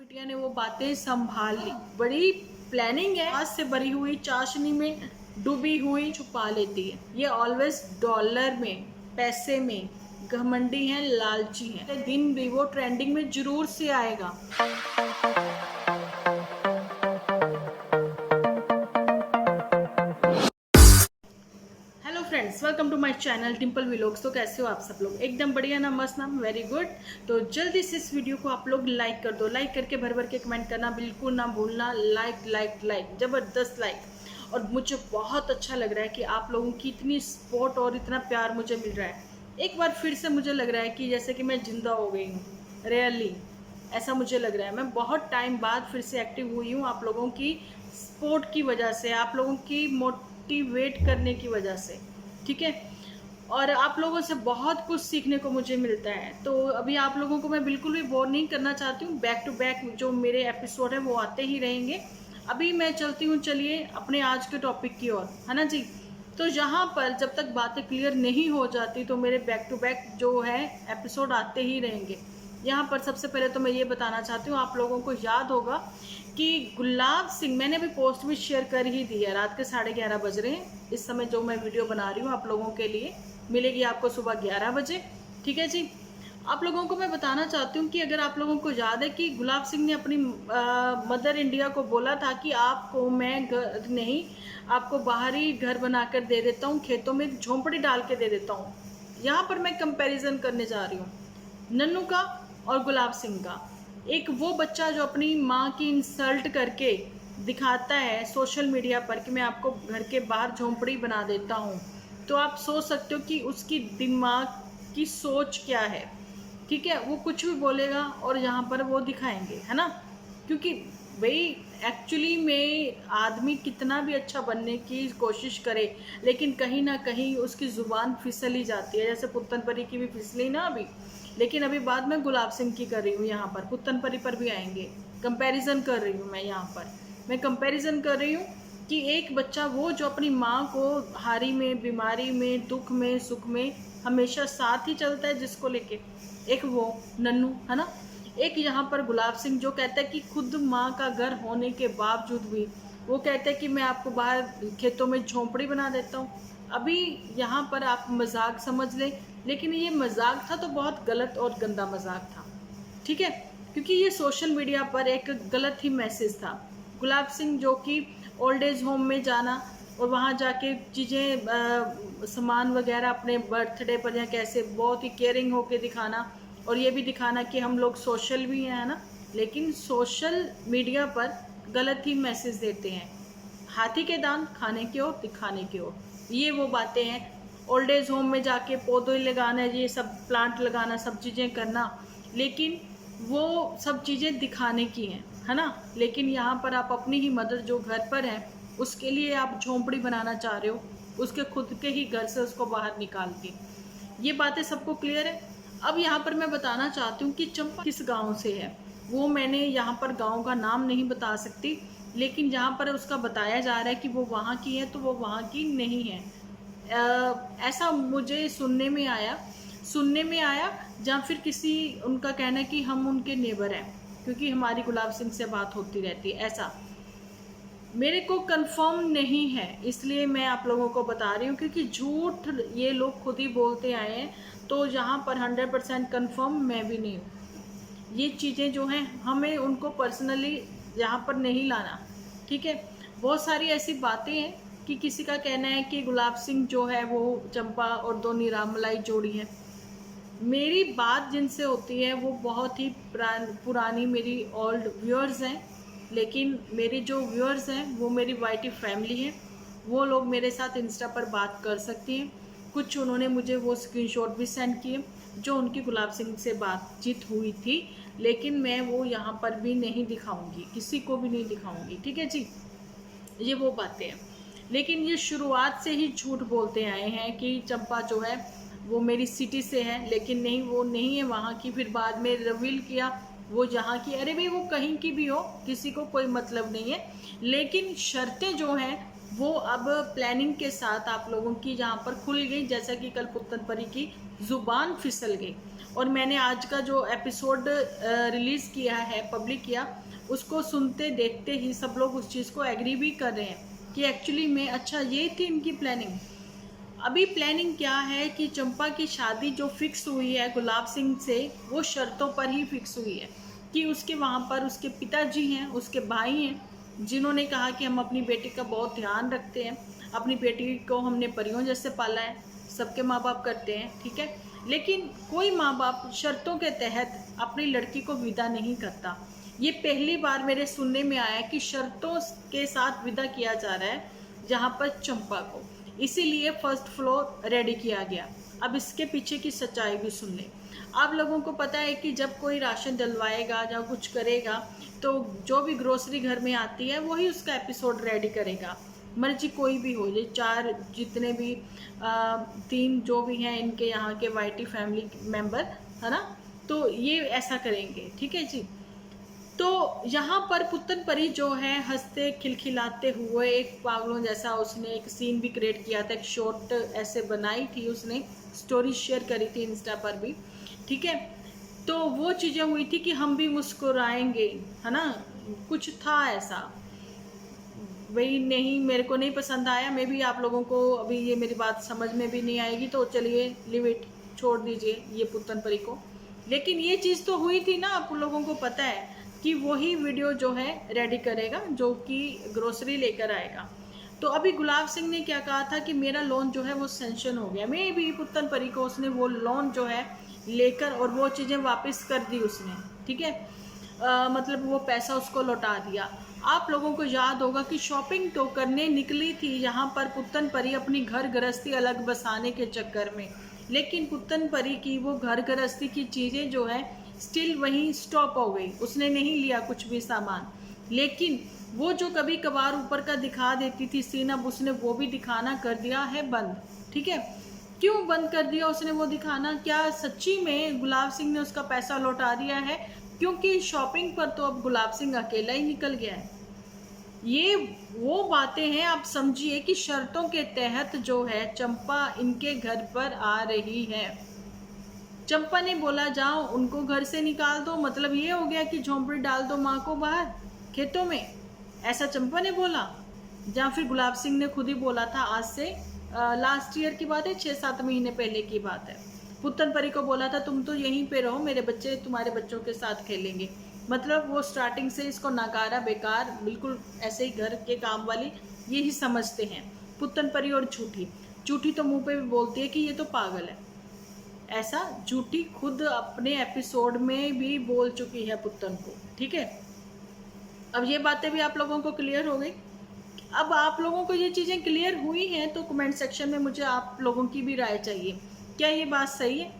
बिटिया ने वो बातें संभाल ली। बड़ी प्लानिंग है, आज से भरी हुई चाशनी में डूबी हुई छुपा लेती है। ये ऑलवेज डॉलर में, पैसे में घमंडी है, लालची है। दिन भी वो ट्रेंडिंग में जरूर से आएगा। Hello friends, welcome to my channel Timple vlogs. तो कैसे हो आप सब लोग? एकदम बढ़िया ना, मस्त ना, वेरी गुड। तो जल्दी से इस वीडियो को आप लोग लाइक कर दो। लाइक करके भर भर के कमेंट करना बिल्कुल ना भूलना। लाइक लाइक लाइक, जबरदस्त लाइक। और मुझे बहुत अच्छा लग रहा है कि आप लोगों की इतनी सपोर्ट और इतना प्यार मुझे मिल रहा है। एक बार फिर से मुझे लग रहा है कि जैसे कि मैं जिंदा हो गई हूँ, रियली ऐसा मुझे लग रहा है। मैं बहुत टाइम बाद फिर से एक्टिव हुई हूँ आप लोगों की सपोर्ट की वजह से, आप लोगों की मोटिवेट करने की वजह से, ठीक है। और आप लोगों से बहुत कुछ सीखने को मुझे मिलता है। तो अभी आप लोगों को मैं बिल्कुल भी बोर नहीं करना चाहती हूँ। बैक टू बैक जो मेरे एपिसोड है वो आते ही रहेंगे। अभी मैं चलती हूँ, चलिए अपने आज के टॉपिक की ओर, है ना जी। तो यहाँ पर जब तक बातें क्लियर नहीं हो जाती तो मेरे बैक टू बैक जो है एपिसोड आते ही रहेंगे। यहाँ पर सबसे पहले तो मैं ये बताना चाहती हूँ, आप लोगों को याद होगा कि गुलाब सिंह, मैंने अभी पोस्ट भी शेयर कर ही दी है। रात के 11:30 बज रहे हैं इस समय जो मैं वीडियो बना रही हूँ आप लोगों के लिए। मिलेगी आपको सुबह 11 बजे, ठीक है जी। आप लोगों को मैं बताना चाहती हूँ कि अगर आप लोगों को याद है कि गुलाब सिंह ने अपनी मदर इंडिया को बोला था कि आपको मैं घर नहीं, आपको बाहरी घर बनाकर दे देता हूँ, खेतों में झोंपड़ी डाल के दे देता हूँ। यहाँ पर मैं कंपैरिजन करने जा रही हूँ नन्नू का और गुलाब सिंह का। एक वो बच्चा जो अपनी माँ की इंसल्ट करके दिखाता है सोशल मीडिया पर कि मैं आपको घर के बाहर झोंपड़ी बना देता हूँ, तो आप सोच सकते हो कि उसकी दिमाग की सोच क्या है, ठीक है। वो कुछ भी बोलेगा और यहाँ पर वो दिखाएंगे, है ना। क्योंकि भाई एक्चुअली में आदमी कितना भी अच्छा बनने की कोशिश करे, लेकिन कहीं ना कहीं उसकी जुबान फिसल ही जाती है। जैसे पुत्तन परी की भी फिसली ना अभी, लेकिन अभी बाद में गुलाब सिंह की कर रही हूँ। यहाँ पर पुत्तन परी पर भी आएंगे। कंपैरिजन कर रही हूँ मैं, यहाँ पर मैं कंपैरिजन कर रही हूँ कि एक बच्चा वो जो अपनी माँ को हारी में, बीमारी में, दुख में, सुख में हमेशा साथ ही चलता है, जिसको लेके एक वो नन्नू, है ना। एक यहाँ पर गुलाब सिंह जो कहता है कि खुद माँ का घर होने के बावजूद भी वो कहते हैं कि मैं आपको बाहर खेतों में झोंपड़ी बना देता हूँ। अभी यहाँ पर आप मजाक समझ लें, लेकिन ये मजाक था तो बहुत गलत और गंदा मजाक था, ठीक है। क्योंकि ये सोशल मीडिया पर एक गलत ही मैसेज था। गुलाब सिंह जो कि ओल्ड एज होम में जाना और वहाँ जाके चीज़ें सामान वगैरह अपने बर्थडे पर या कैसे बहुत ही केयरिंग होके दिखाना, और ये भी दिखाना कि हम लोग सोशल भी हैं, है ना। लेकिन सोशल मीडिया पर गलत ही मैसेज देते हैं। हाथी के दांत खाने की ओर, दिखाने की ओर, ये वो बातें हैं। ओल्ड एज होम में जाके पौधे लगाना, ये सब प्लांट लगाना, सब चीज़ें करना, लेकिन वो सब चीज़ें दिखाने की हैं, है ना। लेकिन यहाँ पर आप अपनी ही मदर जो घर पर है उसके लिए आप झोंपड़ी बनाना चाह रहे हो, उसके खुद के ही घर से उसको बाहर निकाल के। ये बातें सबको क्लियर है। अब यहाँ पर मैं बताना चाहती हूँ कि चंपा किस गांव से है। वो मैंने यहाँ पर गांव का नाम नहीं बता सकती, लेकिन जहाँ पर उसका बताया जा रहा है कि वो वहाँ की है, तो वो वहाँ की नहीं है। ऐसा मुझे सुनने में आया, या फिर किसी उनका कहना है कि हम उनके नेबर हैं क्योंकि हमारी गुलाब सिंह से बात होती रहती है। ऐसा मेरे को कंफर्म नहीं है, इसलिए मैं आप लोगों को बता रही हूँ, क्योंकि झूठ ये लोग खुद ही बोलते आए हैं। तो यहाँ पर 100% कंफर्म मैं भी नहीं हूँ। ये चीज़ें जो हैं हमें उनको पर्सनली यहाँ पर नहीं लाना, ठीक है। बहुत सारी ऐसी बातें हैं कि किसी का कहना है कि गुलाब सिंह जो है वो चंपा और दो निरामलाई जोड़ी है। मेरी बात जिनसे होती है वो बहुत ही पुरानी मेरी ओल्ड व्यूअर्स हैं, लेकिन मेरी जो व्यूअर्स हैं वो मेरी वाईटी फैमिली है। वो लोग मेरे साथ इंस्टा पर बात कर सकती हैं। कुछ उन्होंने मुझे वो स्क्रीनशॉट भी सेंड किए जो उनकी गुलाब सिंह से बातचीत हुई थी, लेकिन मैं वो यहाँ पर भी नहीं दिखाऊंगी, किसी को भी नहीं दिखाऊंगी, ठीक है जी। ये वो बातें हैं। लेकिन ये शुरुआत से ही झूठ बोलते आए हैं कि चंपा जो है वो मेरी सिटी से है, लेकिन नहीं, वो नहीं है वहाँ की। फिर बाद में रिवील किया वो यहाँ की। अरे भाई वो कहीं की भी हो, किसी को कोई मतलब नहीं है। लेकिन शर्तें जो हैं वो अब प्लानिंग के साथ आप लोगों की यहाँ पर खुल गई, जैसा कि कल पुत्तन परी की जुबान फिसल गई। और मैंने आज का जो एपिसोड रिलीज़ किया है, पब्लिक किया, उसको सुनते देखते ही सब लोग उस चीज़ को एग्री भी कर रहे हैं कि एक्चुअली में अच्छा ये थी इनकी प्लानिंग। अभी प्लानिंग क्या है कि चंपा की शादी जो फिक्स हुई है गुलाब सिंह से, वो शर्तों पर ही फिक्स हुई है कि उसके वहाँ पर उसके पिताजी हैं, उसके भाई हैं, जिन्होंने कहा कि हम अपनी बेटी का बहुत ध्यान रखते हैं, अपनी बेटी को हमने परियों जैसे पाला है, सबके माँ बाप करते हैं, ठीक है। लेकिन कोई माँ बाप शर्तों के तहत अपनी लड़की को विदा नहीं करता। ये पहली बार मेरे सुनने में आया कि शर्तों के साथ विदा किया जा रहा है जहाँ पर चंपा को, इसीलिए फर्स्ट फ्लोर रेडी किया गया। अब इसके पीछे की सच्चाई भी सुन लें। आप लोगों को पता है कि जब कोई राशन डलवाएगा या कुछ करेगा तो जो भी ग्रोसरी घर में आती है वही उसका एपिसोड रेडी करेगा, मर्जी कोई भी हो, ये चार जितने भी 3 जो भी हैं इनके यहाँ के वाईटी फैमिली मेंबर, है ना, तो ये ऐसा करेंगे, ठीक है जी। तो यहाँ पर पुत्तन परी जो है हंसते खिलखिलाते हुए एक पागलों जैसा उसने एक सीन भी क्रिएट किया था, एक शॉर्ट ऐसे बनाई थी, उसने स्टोरी शेयर करी थी इंस्टा पर भी, ठीक है। तो वो चीज़ें हुई थी कि हम भी मुस्कुराएंगे, है ना, कुछ था ऐसा, वही नहीं, मेरे को नहीं पसंद आया। मे भी आप लोगों को अभी ये मेरी बात समझ में भी नहीं आएगी, तो चलिए लिव इट, छोड़ दीजिए ये पुत्तन परी को। लेकिन ये चीज़ तो हुई थी ना, आप लोगों को पता है कि वही वीडियो जो है रेडी करेगा जो कि ग्रोसरी लेकर आएगा। तो अभी गुलाब सिंह ने क्या कहा था कि मेरा लोन जो है वो सेंक्शन हो गया, मैं भी पुत्तन परी को उसने वो लोन जो है लेकर और वो चीज़ें वापस कर दी उसने, ठीक है। मतलब वो पैसा उसको लौटा दिया। आप लोगों को याद होगा कि शॉपिंग तो करने निकली थी यहाँ पर पुत्तन परी अपनी घर गृहस्थी अलग बसाने के चक्कर में, लेकिन पुत्तन परी की वो घर गृहस्थी की चीज़ें जो है स्टिल वहीं स्टॉप हो गई, उसने नहीं लिया कुछ भी सामान। लेकिन वो जो कभी कभार ऊपर का दिखा देती थी सीन, अब उसने वो भी दिखाना कर दिया है बंद, ठीक है। क्यों बंद कर दिया उसने वो दिखाना? क्या सच्ची में गुलाब सिंह ने उसका पैसा लौटा दिया है? क्योंकि शॉपिंग पर तो अब गुलाब सिंह अकेला ही निकल गया है। ये वो बातें हैं, आप समझिए कि शर्तों के तहत जो है चंपा इनके घर पर आ रही है। चंपा ने बोला जाओ उनको घर से निकाल दो, मतलब ये हो गया कि झोंपड़ी डाल दो माँ को बाहर खेतों में, ऐसा चंपा ने बोला, या फिर गुलाब सिंह ने खुद ही बोला था। आज से लास्ट ईयर की बात है, 6-7 महीने पहले की बात है। पुत्तन परी को बोला था तुम तो यहीं पे रहो, मेरे बच्चे तुम्हारे बच्चों के साथ खेलेंगे। मतलब वो स्टार्टिंग से इसको नकारा, बेकार, बिल्कुल ऐसे ही घर के काम वाली यही समझते हैं पुत्तन परी। और झूठी झूठी तो मुंह पे भी बोलती है कि ये तो पागल है, ऐसा झूठी खुद अपने एपिसोड में भी बोल चुकी है पुत्तन को, ठीक है। अब ये बातें भी आप लोगों को क्लियर हो गई। अब आप लोगों को ये चीज़ें क्लियर हुई हैं तो कमेंट सेक्शन में मुझे आप लोगों की भी राय चाहिए, क्या ये बात सही है?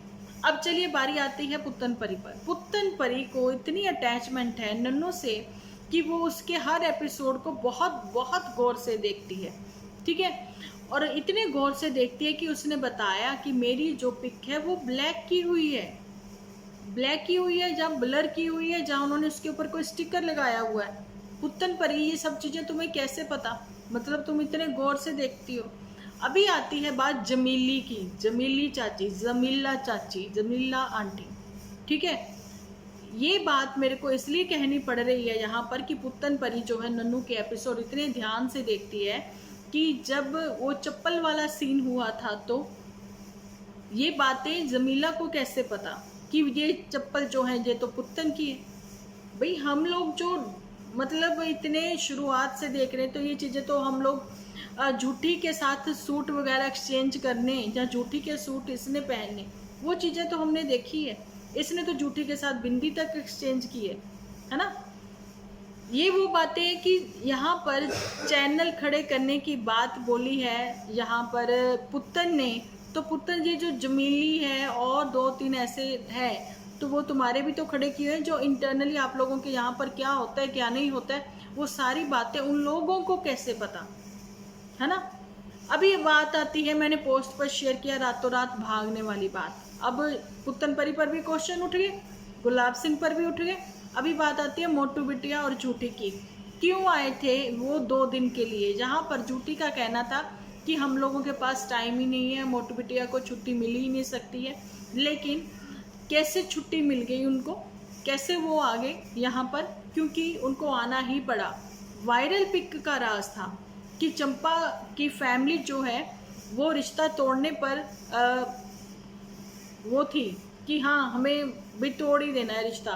अब चलिए बारी आती है पुत्तन परी पर। पुत्तन परी को इतनी अटैचमेंट है नन्नू से कि वो उसके हर एपिसोड को बहुत बहुत गौर से देखती है, ठीक है। और इतने गौर से देखती है कि उसने बताया कि मेरी जो पिक है वो ब्लैक की हुई है, ब्लैक की हुई है, जहाँ ब्लर की हुई है, जहाँ उन्होंने उसके ऊपर कोई स्टिकर लगाया हुआ है। पुत्तन परी ये सब चीज़ें तुम्हें कैसे पता? मतलब तुम इतने गौर से देखती हो। अभी आती है बात जमीली की, जमीली चाची, जमीला चाची, जमीला आंटी, ठीक है। ये बात मेरे को इसलिए कहनी पड़ रही है यहाँ पर कि पुत्तन परी जो है नन्नू के एपिसोड इतने ध्यान से देखती है कि जब वो चप्पल वाला सीन हुआ था तो ये बातें जमीला को कैसे पता कि ये चप्पल जो है ये तो पुत्तन की है। भाई हम लोग जो मतलब इतने शुरुआत से देख रहे हैं तो ये चीज़ें तो हम लोग झूठी के साथ सूट वगैरह एक्सचेंज करने या झूठी के सूट इसने पहनने, वो चीज़ें तो हमने देखी है। इसने तो झूठी के साथ बिंदी तक एक्सचेंज की है ना। ये वो बातें हैं कि यहाँ पर चैनल खड़े करने की बात बोली है यहाँ पर पुत्तन ने, तो पुत्तन ये जो जमीली है और 2-3 ऐसे है तो वो तुम्हारे भी तो खड़े किए हैं। जो इंटरनली आप लोगों के यहाँ पर क्या होता है क्या नहीं होता है वो सारी बातें उन लोगों को कैसे पता, है ना। अभी ये बात आती है, मैंने पोस्ट पर शेयर किया रातों रात भागने वाली बात। अब पुत्तन परी पर भी क्वेश्चन उठ गए, गुलाब सिंह पर भी उठ गए। अभी बात आती है मोटू बिटिया और झूठी की। क्यों आए थे वो 2 दिन के लिए, जहाँ पर झूठी का कहना था कि हम लोगों के पास टाइम ही नहीं है, मोटू बिटिया को छुट्टी मिल ही नहीं सकती है। लेकिन कैसे छुट्टी मिल गई उनको, कैसे वो आ गए यहाँ पर, क्योंकि उनको आना ही पड़ा। वायरल पिक का राज था कि चंपा की फैमिली जो है वो रिश्ता तोड़ने पर वो थी कि हाँ हमें भी तोड़ ही देना है रिश्ता।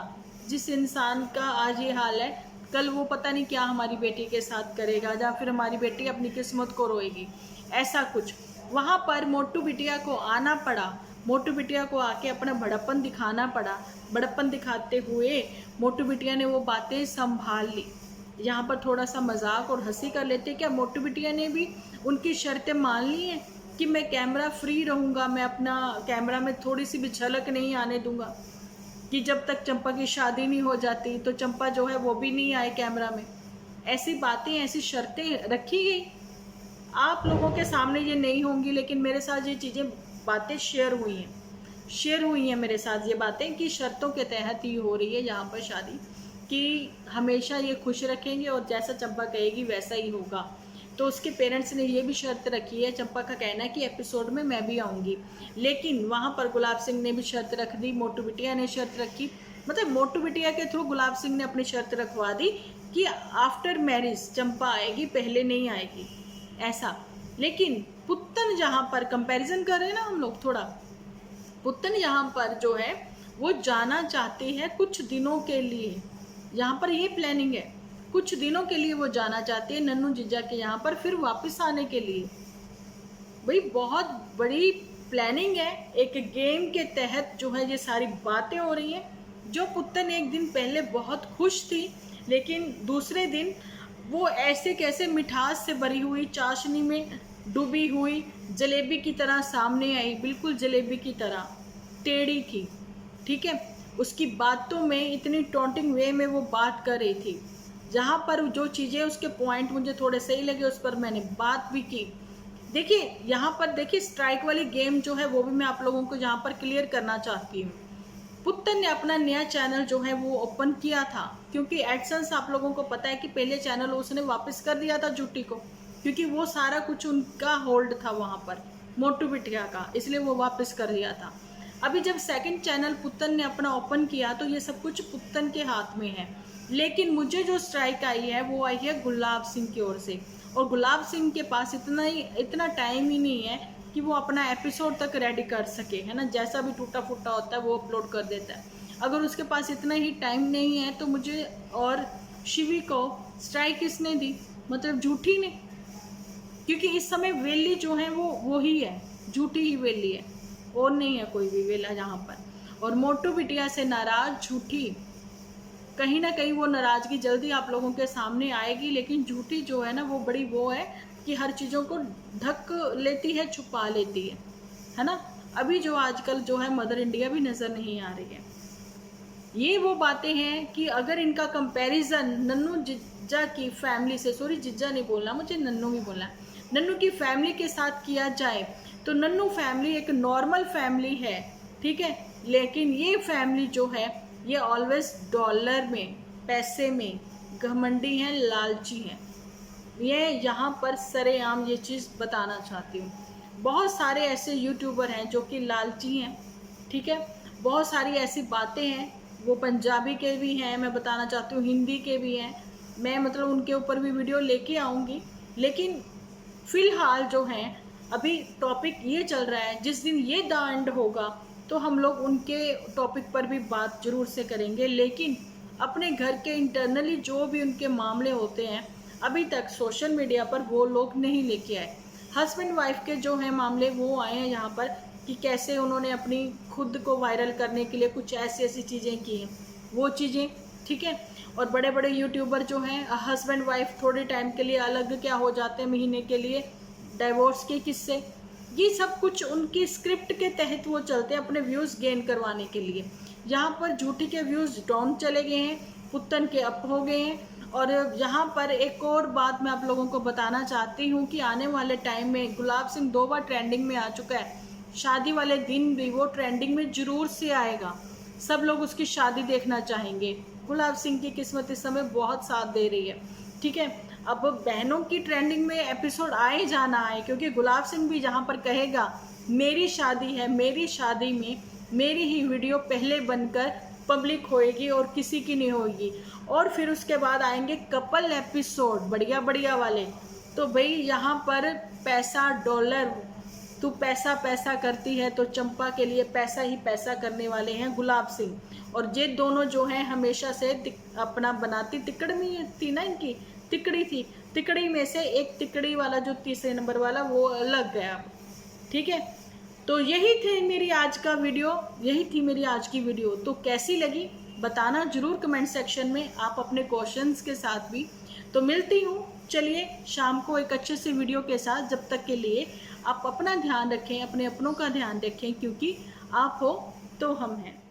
जिस इंसान का आज ये हाल है, कल वो पता नहीं क्या हमारी बेटी के साथ करेगा, या फिर हमारी बेटी अपनी किस्मत को रोएगी, ऐसा कुछ। वहाँ पर मोटू बिटिया को आना पड़ा, मोटू बिटिया को आके अपना बड़प्पन दिखाना पड़ा। बड़प्पन दिखाते हुए मोटू बिटिया ने वो बातें संभाल ली। यहाँ पर थोड़ा सा मजाक और हंसी कर लेते, क्या मोटू बिटिया ने भी उनकी शर्तें मान ली हैं कि मैं कैमरा फ्री रहूँगा, मैं अपना कैमरा में थोड़ी सी भी झलक नहीं आने दूंगा, कि जब तक चंपा की शादी नहीं हो जाती तो चंपा जो है वो भी नहीं आए कैमरा में। ऐसी बातें, ऐसी शर्तें रखी गई। आप लोगों के सामने ये नहीं होंगी, लेकिन मेरे साथ ये चीज़ें बातें शेयर हुई हैं मेरे साथ ये बातें, कि शर्तों के तहत ही हो रही है यहाँ पर शादी, कि हमेशा ये खुश रखेंगे और जैसा चंपा कहेगी वैसा ही होगा। तो उसके पेरेंट्स ने ये भी शर्त रखी है, चंपा का कहना है कि एपिसोड में मैं भी आऊँगी, लेकिन वहाँ पर गुलाब सिंह ने भी शर्त रख दी, मोटू बिटिया ने शर्त रखी, मतलब मोटू बिटिया के थ्रू गुलाब सिंह ने अपनी शर्त रखवा दी कि आफ्टर मैरिज चंपा आएगी, पहले नहीं आएगी, ऐसा। लेकिन पुत्तन जहाँ पर कंपैरिजन कर रहे हैं ना हम लोग थोड़ा, पुत्तन यहाँ पर जो है वो जाना चाहती है कुछ दिनों के लिए। यहाँ पर ये प्लानिंग है, कुछ दिनों के लिए वो जाना चाहती है नन्नू जीजा के यहाँ पर, फिर वापस आने के लिए। भाई बहुत बड़ी प्लानिंग है, एक गेम के तहत जो है ये सारी बातें हो रही हैं। जो पुत्तन एक दिन पहले बहुत खुश थी, लेकिन दूसरे दिन वो ऐसे कैसे मिठास से भरी हुई चाशनी में डूबी हुई जलेबी की तरह सामने आई, बिल्कुल जलेबी की तरह टेढ़ी थी, ठीक है। उसकी बातों में इतनी टॉन्टिंग वे में वो बात कर रही थी, जहाँ पर जो चीज़ें उसके पॉइंट मुझे थोड़े सही लगे उस पर मैंने बात भी की। देखिए यहाँ पर देखिए स्ट्राइक वाली गेम जो है वो भी मैं आप लोगों को यहाँ पर क्लियर करना चाहती हूँ। पुत्तन ने अपना नया चैनल जो है वो ओपन किया था, क्योंकि एडसेंस आप लोगों को पता है कि पहले चैनल उसने वापस कर दिया था झूठी को, क्योंकि वो सारा कुछ उनका होल्ड था वहाँ पर मोटू बिटिया का, इसलिए वो वापस कर दिया था। अभी जब सेकंड चैनल पुत्तन ने अपना ओपन किया तो ये सब कुछ पुत्तन के हाथ में है, लेकिन मुझे जो स्ट्राइक आई है वो आई है गुलाब सिंह की ओर से। और गुलाब सिंह के पास इतना टाइम ही नहीं है कि वो अपना एपिसोड तक रेडी कर सके, है ना। जैसा भी टूटा फूटा होता है वो अपलोड कर देता है। अगर उसके पास इतना ही टाइम नहीं है तो मुझे और शिवी को स्ट्राइक किसने दी, मतलब झूठी ने, क्योंकि इस समय वेली जो है वो ही है, झूठी ही वेली है, और नहीं है कोई भी वेला यहाँ पर। और मोटू बिटिया से नाराज झूठी, कहीं ना कहीं वो नाराजगी जल्दी आप लोगों के सामने आएगी, लेकिन झूठी जो है ना वो बड़ी वो है कि हर चीज़ों को ढक लेती है, छुपा लेती है ना। अभी जो आजकल जो है मदर इंडिया भी नज़र नहीं आ रही है। ये वो बातें हैं कि अगर इनका कंपैरिजन नन्नू जिज्जा की फैमिली से, सॉरी जिज्जा नहीं बोलना मुझे, नन्नू ही बोलना, नन्नू की फैमिली के साथ किया जाए तो नन्नू फैमिली एक नॉर्मल फैमिली है, ठीक है। लेकिन ये फैमिली जो है ये ऑलवेज डॉलर में, पैसे में घमंडी हैं, लालची हैं। ये यहाँ पर सरेआम ये चीज़ बताना चाहती हूँ। बहुत सारे ऐसे यूट्यूबर हैं जो कि लालची हैं, ठीक है। बहुत सारी ऐसी बातें हैं, वो पंजाबी के भी हैं, मैं बताना चाहती हूँ हिंदी के भी हैं, मैं मतलब उनके ऊपर भी वीडियो लेके आऊँगी। लेकिन फ़िलहाल जो हैं अभी टॉपिक ये चल रहा है, जिस दिन ये द एंड होगा तो हम लोग उनके टॉपिक पर भी बात जरूर से करेंगे। लेकिन अपने घर के इंटरनली जो भी उनके मामले होते हैं अभी तक सोशल मीडिया पर वो लोग नहीं लेके आए। हस्बैंड वाइफ के जो है मामले वो आए हैं यहाँ पर, कि कैसे उन्होंने अपनी खुद को वायरल करने के लिए कुछ ऐसी ऐसी चीज़ें की हैं, वो चीज़ें, ठीक है। और बड़े बड़े यूट्यूबर जो हैं हस्बैंड वाइफ थोड़े टाइम के लिए अलग क्या हो जाते हैं, महीने के लिए, डाइवोर्स के किस्से, ये सब कुछ उनकी स्क्रिप्ट के तहत वो चलते हैं अपने व्यूज़ गेन करवाने के लिए। यहाँ पर झूठी के व्यूज़ डाउन चले गए हैं, पुत्तन के अप हो गए हैं। और यहाँ पर एक और बात मैं आप लोगों को बताना चाहती हूँ कि आने वाले टाइम में गुलाब सिंह 2 बार ट्रेंडिंग में आ चुका है, शादी वाले दिन भी वो ट्रेंडिंग में जरूर से आएगा। सब लोग उसकी शादी देखना चाहेंगे। गुलाब सिंह की किस्मत इस समय बहुत साथ दे रही है, ठीक है। अब बहनों की ट्रेंडिंग में एपिसोड आए जाना है, क्योंकि गुलाब सिंह भी जहाँ पर कहेगा मेरी शादी है, मेरी शादी में मेरी ही वीडियो पहले बनकर पब्लिक होएगी और किसी की नहीं होगी। और फिर उसके बाद आएंगे कपल एपिसोड बढ़िया बढ़िया वाले। तो भाई यहाँ पर पैसा डॉलर, तू पैसा पैसा करती है तो चंपा के लिए पैसा ही पैसा करने वाले हैं गुलाब सिंह। और ये दोनों जो हैं हमेशा से अपना बनाती तिकड़ी थी ना, इनकी तिकड़ी थी, तिकड़ी में से एक तिकड़ी वाला जो तीसरे नंबर वाला वो लग गया। ठीक है, तो यही थी मेरी आज का वीडियो, यही थी मेरी आज की वीडियो। तो कैसी लगी बताना जरूर कमेंट सेक्शन में, आप अपने क्वेश्चंस के साथ भी। तो मिलती हूँ, चलिए शाम को एक अच्छे से वीडियो के साथ। जब तक के लिए आप अपना ध्यान रखें, अपने अपनों का ध्यान रखें, क्योंकि आप हो तो हम हैं।